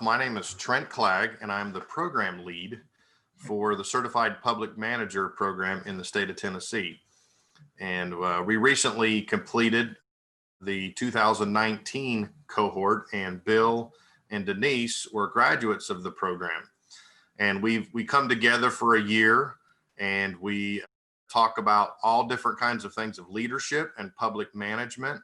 My name is Trent Clegg, and I'm the program lead for the Certified Public Manager program in the state of Tennessee. And we recently completed the 2019 cohort, and Bill and Denise were graduates of the program. And we come together for a year, and we talk about all different kinds of things of leadership and public management,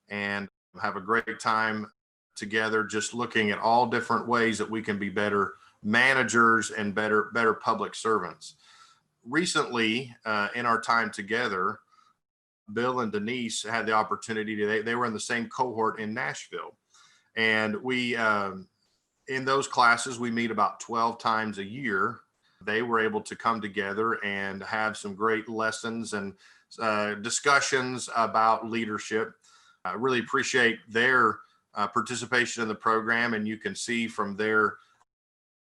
and have a great time together, just looking at all different ways that we can be better managers and better public servants. Recently, in our time together, Bill and Denise had the opportunity to, they were in the same cohort in Nashville. And we, in those classes, we meet about 12 times a year. They were able to come together and have some great lessons and discussions about leadership. I really appreciate their participation in the program, and you can see from their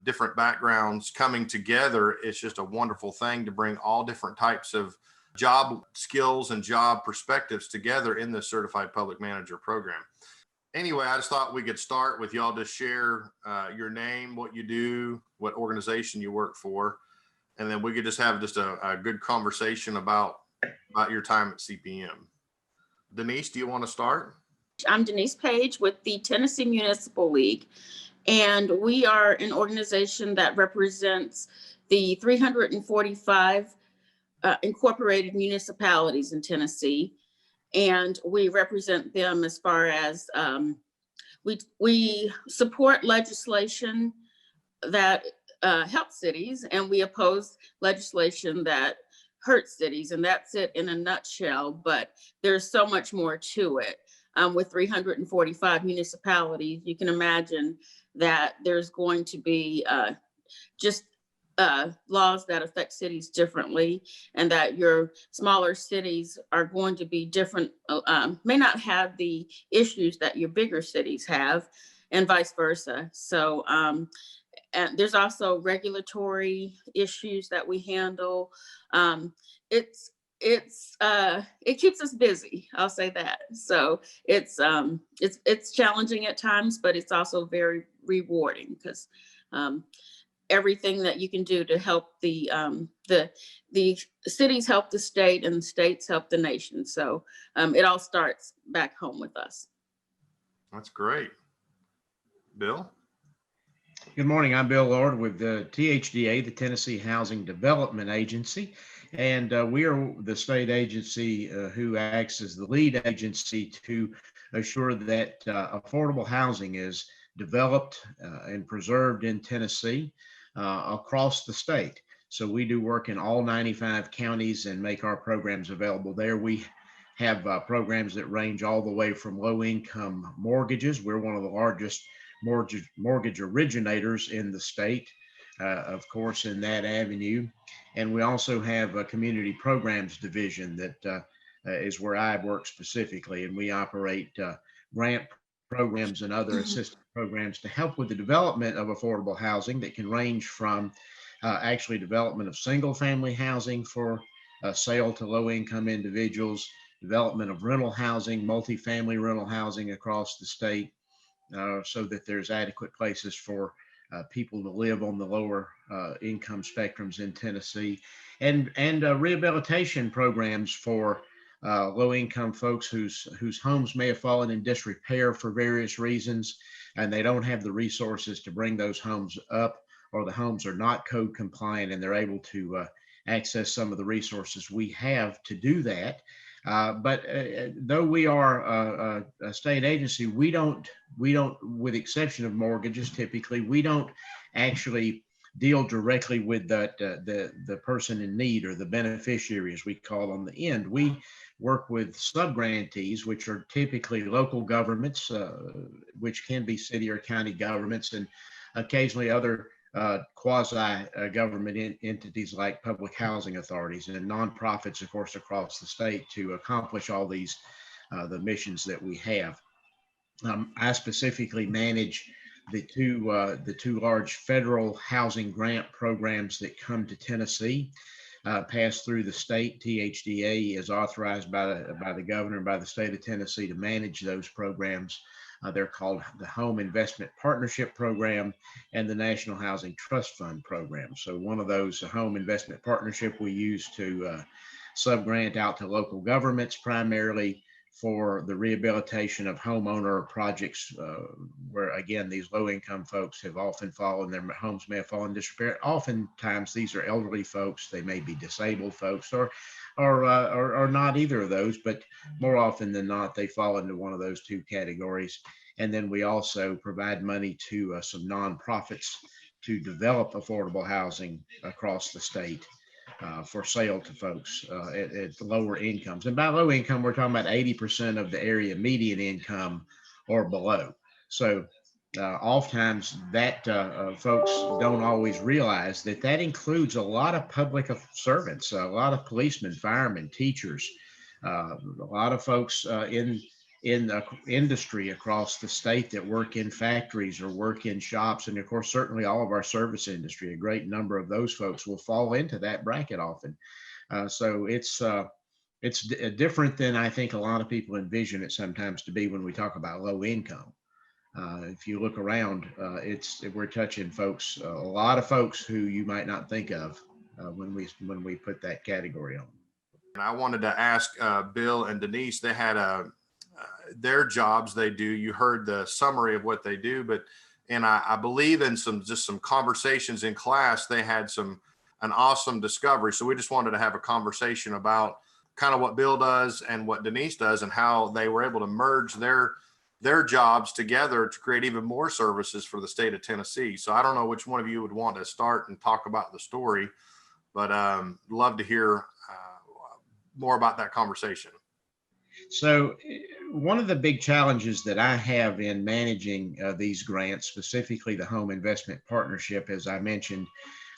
different backgrounds coming together, it's just a wonderful thing to bring all different types of job skills and job perspectives together in the Certified Public Manager program. Anyway, I just thought we could start with y'all to share your name, what you do, what organization you work for, and then we could just have a good conversation about your time at CPM. Denise, do you want to start? I'm Denise Page with the Tennessee Municipal League, and we are an organization that represents the 345 incorporated municipalities in Tennessee, and we represent them as far as we support legislation that helps cities, and we oppose legislation that hurts cities, and that's it in a nutshell. But there's so much more to it. With 345 municipalities, you can imagine that there's going to be laws that affect cities differently, and that your smaller cities are going to be different, may not have the issues that your bigger cities have, and vice versa. So, and there's also regulatory issues that we handle. It keeps us busy, I'll say that. So it's challenging at times, but it's also very rewarding, because everything that you can do to help the cities help the state, and the states help the nation. So it all starts back home with us. That's great. Bill? Good morning. I'm Bill Lord with the THDA, the Tennessee Housing Development Agency. And we are the state agency who acts as the lead agency to assure that affordable housing is developed and preserved in Tennessee across the state. So we do work in all 95 counties and make our programs available there. We have programs that range all the way from low-income mortgages. We're one of the largest mortgage originators in the state, of course, in that avenue. And we also have a community programs division that is where I work specifically, and we operate grant programs and other assistance programs to help with the development of affordable housing that can range from actually development of single family housing for sale to low income individuals, development of rental housing, multifamily rental housing across the state, so that there's adequate places for people to live on the lower income spectrums in Tennessee, and rehabilitation programs for low-income folks whose homes may have fallen in disrepair for various reasons, and they don't have the resources to bring those homes up, or the homes are not code compliant, and they're able to access some of the resources we have to do that. But though we are a state agency, we don't, with exception of mortgages, typically, we don't actually deal directly with the person in need, or the beneficiary, as we call on the end. We work with subgrantees, which are typically local governments, which can be city or county governments, and occasionally other quasi-government entities like public housing authorities, and nonprofits, of course, across the state, to accomplish all these the missions that we have. I specifically manage the two large federal housing grant programs that come to Tennessee, pass through the state. THDA is authorized by the governor and by the state of Tennessee to manage those programs They're called the Home Investment Partnership Program and the National Housing Trust Fund Program. So one of those, Home Investment Partnership, we use to subgrant out to local governments, primarily for the rehabilitation of homeowner projects, where again, these low income folks have often fallen, their homes may have fallen into disrepair. Oftentimes these are elderly folks, they may be disabled folks, or not either of those, but more often than not, they fall into one of those two categories. And then we also provide money to some nonprofits to develop affordable housing across the state. For sale to folks at lower incomes. And by low income, we're talking about 80% of the area median income or below. So oftentimes that folks don't always realize that that includes a lot of public servants, a lot of policemen, firemen, teachers, a lot of folks in the industry across the state that work in factories or work in shops. And of course, certainly all of our service industry, a great number of those folks will fall into that bracket often. So it's different than I think a lot of people envision it sometimes to be when we talk about low income. If you look around, we're touching folks, a lot of folks who you might not think of when we put that category on. And I wanted to ask Bill and Denise, they had their jobs they do. You heard the summary of what they do, and I believe in some conversations in class, they had an awesome discovery. So we just wanted to have a conversation about kind of what Bill does and what Denise does and how they were able to merge their jobs together to create even more services for the state of Tennessee. So I don't know which one of you would want to start and talk about the story, but love to hear more about that conversation. So one of the big challenges that I have in managing these grants, specifically the Home Investment Partnership, as I mentioned,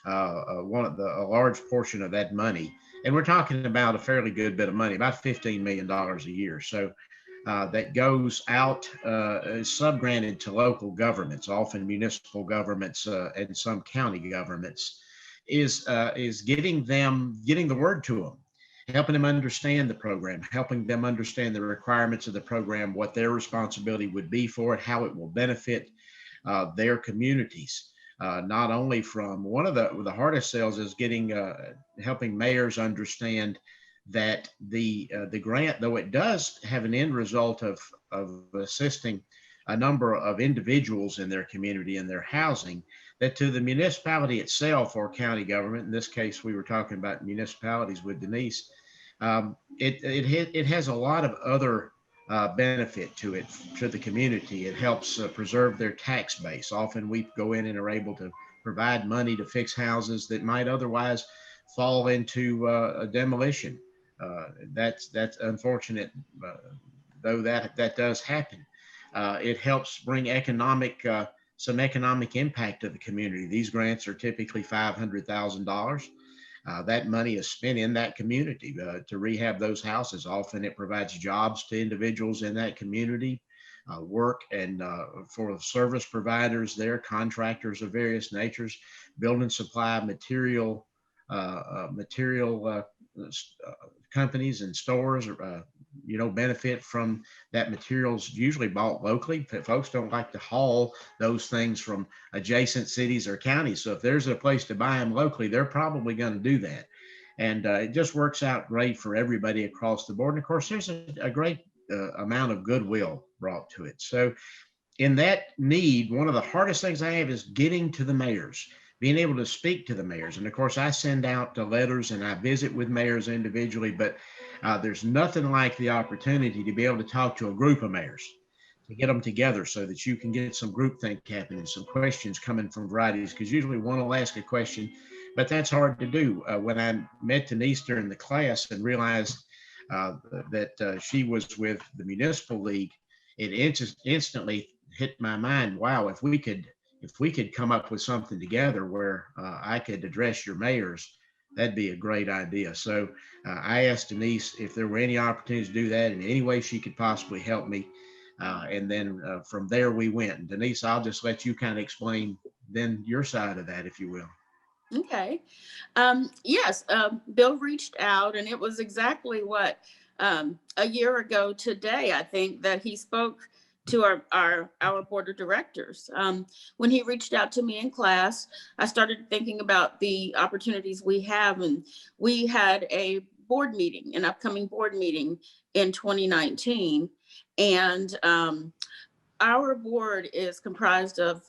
a large portion of that money, and we're talking about a fairly good bit of money, about $15 million a year. So that goes out, is subgranted to local governments, often municipal governments and some county governments, is getting the word to them, helping them understand the program, helping them understand the requirements of the program, what their responsibility would be for it, how it will benefit their communities. Not only from one of the hardest sales is helping mayors understand that the grant, though it does have an end result of assisting a number of individuals in their community and their housing, that to the municipality itself or county government, in this case, we were talking about municipalities with Denise, it has a lot of other benefit to it, to the community. It helps preserve their tax base. Often we go in and are able to provide money to fix houses that might otherwise fall into a demolition. That's unfortunate, though that does happen. It helps bring some economic impact to the community. These grants are typically $500,000. That money is spent in that community to rehab those houses. Often it provides jobs to individuals in that community, work, and for service providers there, contractors of various natures, building supply, material companies and stores benefit from that. Materials usually bought locally. Folks don't like to haul those things from adjacent cities or counties. So if there's a place to buy them locally, they're probably going to do that. And it just works out great for everybody across the board. And of course, there's a great amount of goodwill brought to it. So in that need, one of the hardest things I have is getting to the mayors, being able to speak to the mayors. And of course, I send out letters and I visit with mayors individually, but there's nothing like the opportunity to be able to talk to a group of mayors, to get them together so that you can get some groupthink happening, some questions coming from varieties, because usually one will ask a question, but that's hard to do. When I met Denise during the class and realized that she was with the Municipal League, it instantly hit my mind, wow, if we could come up with something together where I could address your mayors, that'd be a great idea. So I asked Denise if there were any opportunities to do that in any way she could possibly help me. And then from there we went. And Denise, I'll just let you kind of explain then your side of that, if you will. Okay. Yes, Bill reached out, and it was exactly what a year ago today, I think, that he spoke to our board of directors. When he reached out to me in class, I started thinking about the opportunities we have, and we had a board meeting, an upcoming board meeting in 2019, and our board is comprised of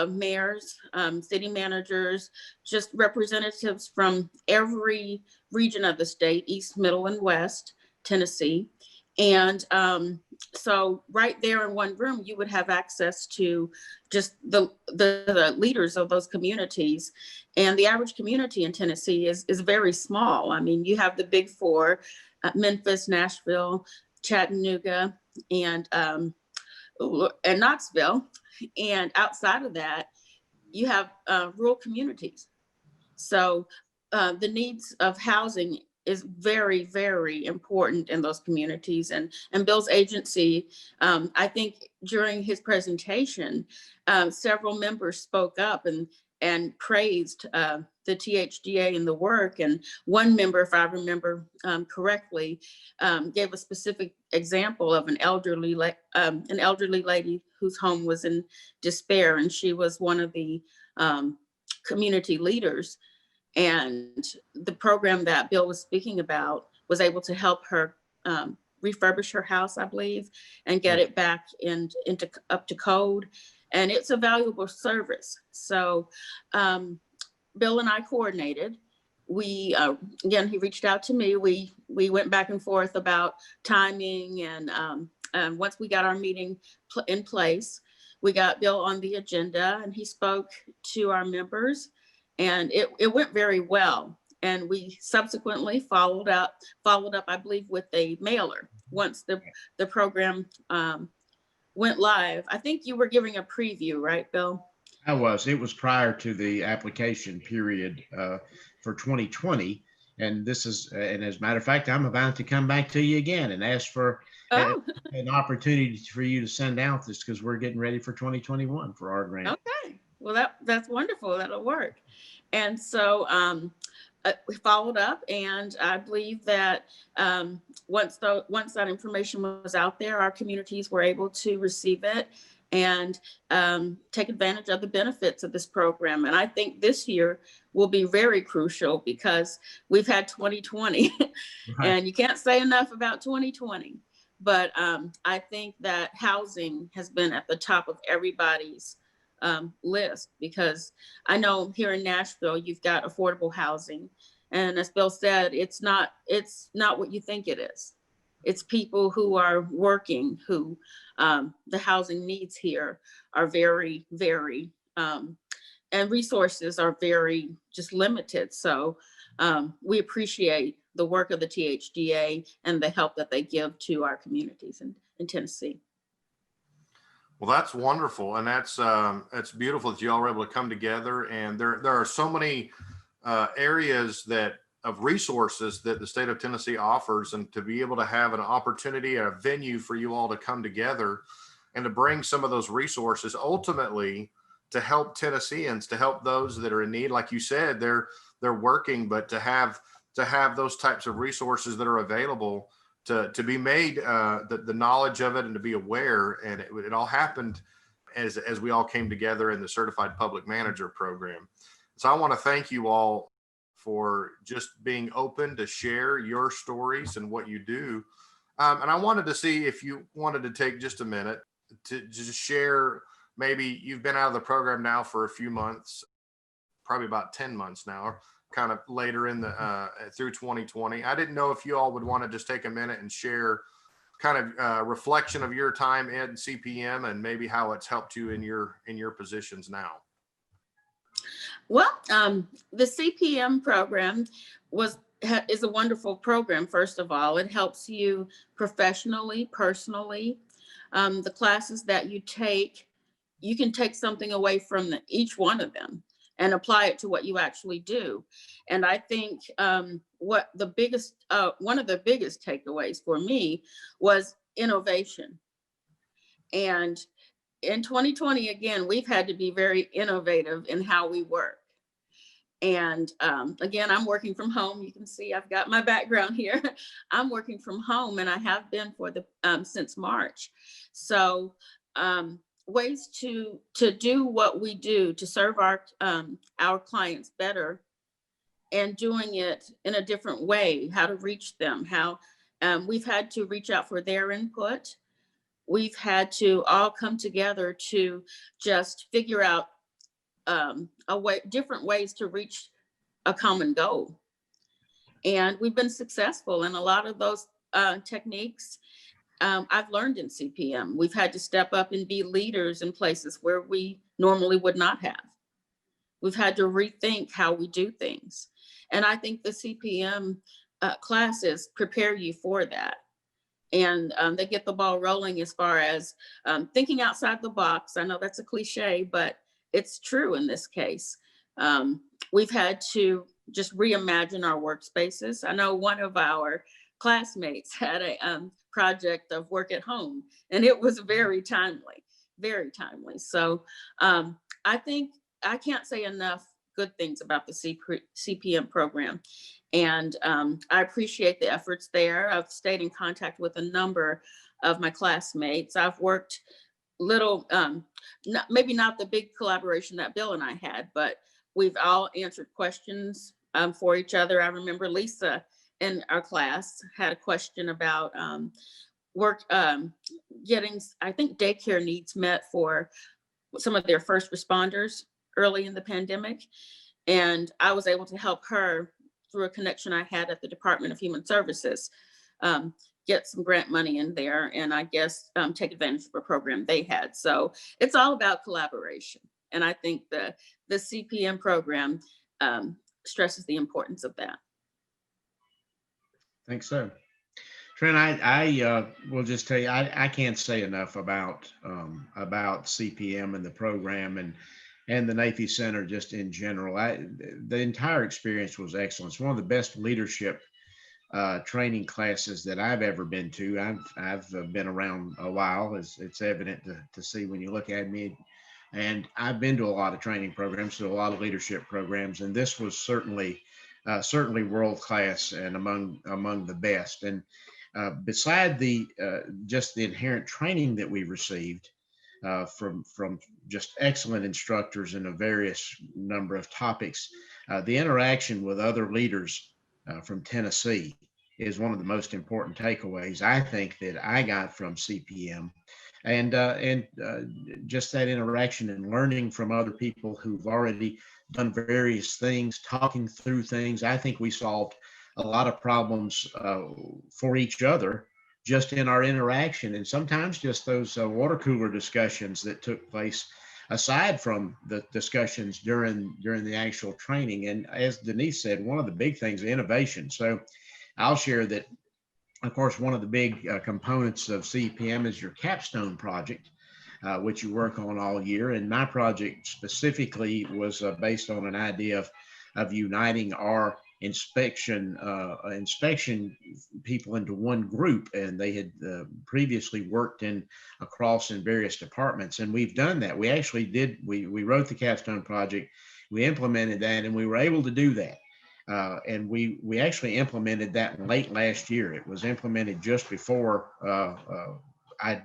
mayors, city managers, just representatives from every region of the state, East, Middle, and West Tennessee. And so right there in one room, you would have access to just the leaders of those communities. And the average community in Tennessee is very small. I mean, you have the big four, Memphis, Nashville, Chattanooga, and Knoxville. And outside of that, you have rural communities. So the needs of housing is very, very important in those communities. And Bill's agency, I think during his presentation, several members spoke up and praised the THDA and the work. And one member, if I remember correctly, gave a specific example of an elderly lady whose home was in despair, and she was one of the community leaders. And the program that Bill was speaking about was able to help her refurbish her house, I believe, and get it back into up to code. And it's a valuable service. So Bill and I coordinated. We again, he reached out to me. We went back and forth about timing, and once we got our meeting in place, we got Bill on the agenda, and he spoke to our members, and it went very well. And we subsequently followed up, I believe, with a mailer once the program went live. I think you were giving a preview, right, Bill? I was. It was prior to the application period for 2020. And this is, and as a matter of fact, I'm about to come back to you again and ask for an opportunity for you to send out this, because we're getting ready for 2021 for our grant. Okay. Well, that's wonderful. That'll work. And so we followed up, and I believe that once that information was out there, our communities were able to receive it and take advantage of the benefits of this program. And I think this year will be very crucial because we've had 2020 right. And you can't say enough about 2020. But I think that housing has been at the top of everybody's list, because I know here in Nashville, you've got affordable housing. And as Bill said, it's not what you think it is. It's people who are working, who the housing needs here are very, very, and resources are very just limited. So we appreciate the work of the THDA and the help that they give to our communities in Tennessee. Well, that's wonderful. And that's beautiful that you all were able to come together. And there are so many areas of resources that the state of Tennessee offers, and to be able to have an opportunity, a venue for you all to come together and to bring some of those resources ultimately to help Tennesseans, to help those that are in need. Like you said, they're working, but to have those types of resources that are available to be made, the knowledge of it and to be aware. And it all happened as we all came together in the Certified Public Manager program. So I want to thank you all for just being open to share your stories and what you do. And I wanted to see if you wanted to take just a minute to just share. Maybe you've been out of the program now for a few months, probably about 10 months now, kind of later in through 2020. I didn't know if you all would want to just take a minute and share kind of reflection of your time at CPM and maybe how it's helped you in your positions now. Well, the CPM program is a wonderful program. First of all, it helps you professionally, personally. The classes that you take, you can take something away from each one of them and apply it to what you actually do. And I think one of the biggest takeaways for me was innovation. And in 2020, again, we've had to be very innovative in how we work. And again, I'm working from home. You can see I've got my background here. I'm working from home, and I have been for the since March. So ways to do what we do to serve our clients better, and doing it in a different way, how to reach them, how we've had to reach out for their input. We've had to all come together to just figure out different ways to reach a common goal. And we've been successful in a lot of those techniques. I've learned in CPM. We've had to step up and be leaders in places where we normally would not have. We've had to rethink how we do things. And I think the CPM classes prepare you for that. And they get the ball rolling as far as thinking outside the box. I know that's a cliche, but it's true in this case. We've had to just reimagine our workspaces. I know one of our classmates had a project of work at home, and it was very timely, very timely. So I think I can't say enough good things about the CPM program. And I appreciate the efforts there. I've stayed in contact with a number of my classmates. I've worked maybe not the big collaboration that Bill and I had, but we've all answered questions for each other. I remember Lisa in our class had a question about getting, I think, daycare needs met for some of their first responders early in the pandemic. And I was able to help her through a connection I had at the Department of Human Services, get some grant money in there, and I guess take advantage of a program they had. So it's all about collaboration. And I think the CPM program stresses the importance of that. Thanks so. Trent, I will just tell you, I can't say enough about CPM and the program and the NAFI Center just in general. The entire experience was excellent. It's one of the best leadership training classes that I've ever been to. I've been around a while, as it's evident to see when you look at me. And I've been to a lot of training programs, to a lot of leadership programs, and this was certainly world class and among the best. And beside just the inherent training that we received from just excellent instructors in a various number of topics, the interaction with other leaders from Tennessee is one of the most important takeaways I think that I got from CPM. And just that interaction and learning from other people who've already done various things, talking through things. I think we solved a lot of problems for each other just in our interaction, and sometimes just those water cooler discussions that took place aside from the discussions during the actual training. And as Denise said, one of the big things is innovation. So I'll share that, of course, one of the big components of CPM is your capstone project, which you work on all year. And my project specifically was based on an idea of uniting our inspection people into one group, and they had previously worked across in various departments, and we've done that. We actually did. We wrote the capstone project, we implemented that, and we were able to do that. And we actually implemented that late last year. It was implemented just before I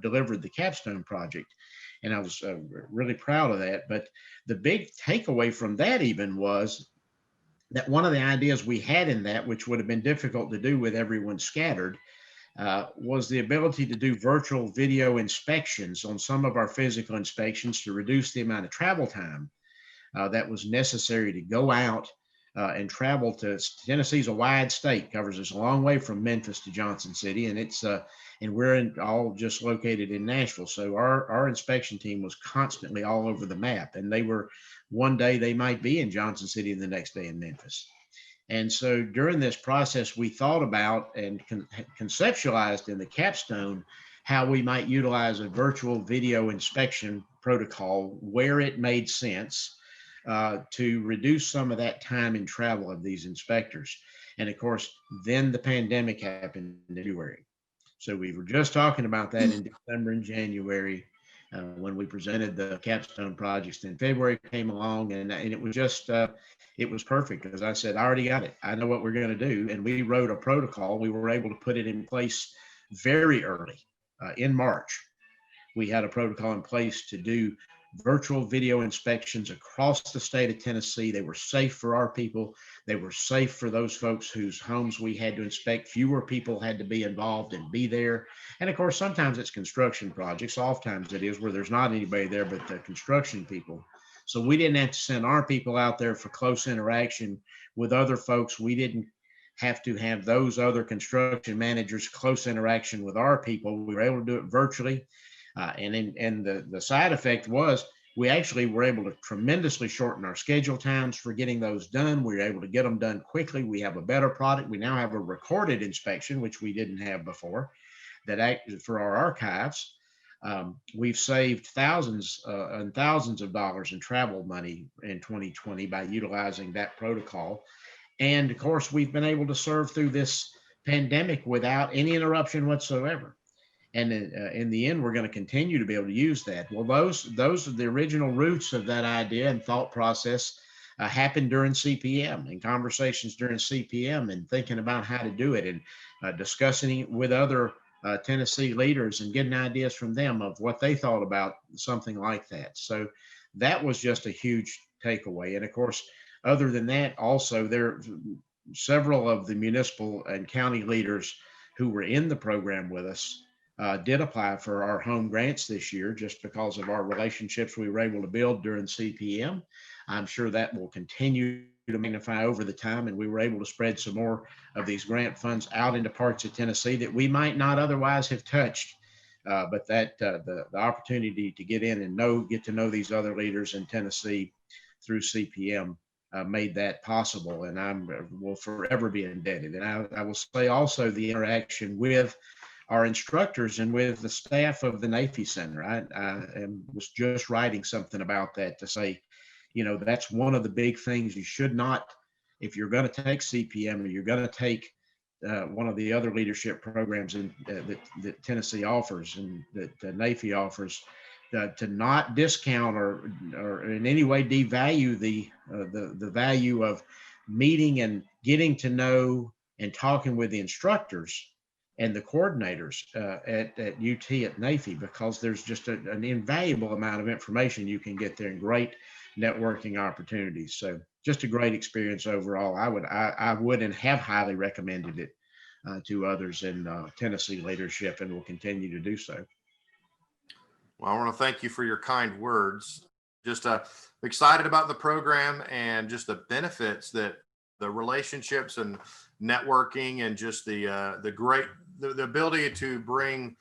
delivered the capstone project, and I was really proud of that. But the big takeaway from that even was that one of the ideas we had in that, which would have been difficult to do with everyone scattered, was the ability to do virtual video inspections on some of our physical inspections to reduce the amount of travel time that was necessary to go out and travel to. Tennessee's a wide state, covers us a long way from Memphis to Johnson City, and and we're all just located in Nashville. So our inspection team was constantly all over the map, and they were, one day they might be in Johnson City and the next day in Memphis. And so during this process, we thought about and conceptualized in the capstone how we might utilize a virtual video inspection protocol where it made sense to reduce some of that time in travel of these inspectors. And of course, then the pandemic happened in February. So we were just talking about that in December and January. when we presented the capstone projects in February came along, and it was just, it was perfect because I said, I already got it. I know what we're going to do. And we wrote a protocol. We were able to put it in place very early in March. We had a protocol in place to do virtual video inspections across the state of Tennessee. They were safe for our people. They were safe for those folks whose homes we had to inspect. Fewer people had to be involved and be there. And of course, sometimes it's construction projects. Oftentimes it is where there's not anybody there but the construction people. So we didn't have to send our people out there for close interaction with other folks. We didn't have to have those other construction managers close interaction with our people. We were able to do it virtually. And the side effect was we actually were able to tremendously shorten our schedule times for getting those done. We were able to get them done quickly. We have a better product. We now have a recorded inspection, which we didn't have before, that acted for our archives. We've saved thousands and thousands of dollars in travel money in 2020 by utilizing that protocol. And of course, we've been able to serve through this pandemic without any interruption whatsoever. And in the end, we're going to continue to be able to use that. Well, those are the original roots of that idea and thought process happened during CPM and conversations during CPM and thinking about how to do it and discussing it with other Tennessee leaders and getting ideas from them of what they thought about something like that. So that was just a huge takeaway. And of course, other than that, also there several of the municipal and county leaders who were in the program with us did apply for our home grants this year just because of our relationships we were able to build during CPM. I'm sure that will continue to magnify over the time, and we were able to spread some more of these grant funds out into parts of Tennessee that we might not otherwise have touched. But that the opportunity to get in and get to know these other leaders in Tennessee through CPM made that possible, and I will forever be indebted. And I will say also the interaction with our instructors and with the staff of the NAFI Center. I was just writing something about that to say, that's one of the big things you should not, if you're going to take CPM or you're going to take one of the other leadership programs that Tennessee offers and that NAFI offers, to not discount or in any way devalue the value of meeting and getting to know and talking with the instructors and the coordinators at UT at NAFI, because there's just an invaluable amount of information you can get there and great networking opportunities. So just a great experience overall. I would and have highly recommended it to others in Tennessee leadership and will continue to do so. Well, I want to thank you for your kind words. Just excited about the program and just the benefits that the relationships and networking and just the ability to bring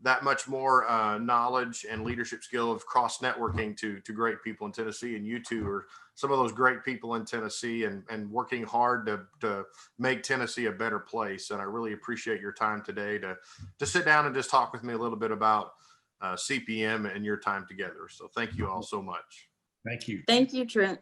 that much more knowledge and leadership skill of cross networking to great people in Tennessee. And you two are some of those great people in Tennessee and working hard to make Tennessee a better place. And I really appreciate your time today to sit down and just talk with me a little bit about CPM and your time together. So thank you all so much. Thank you. Thank you, Trent.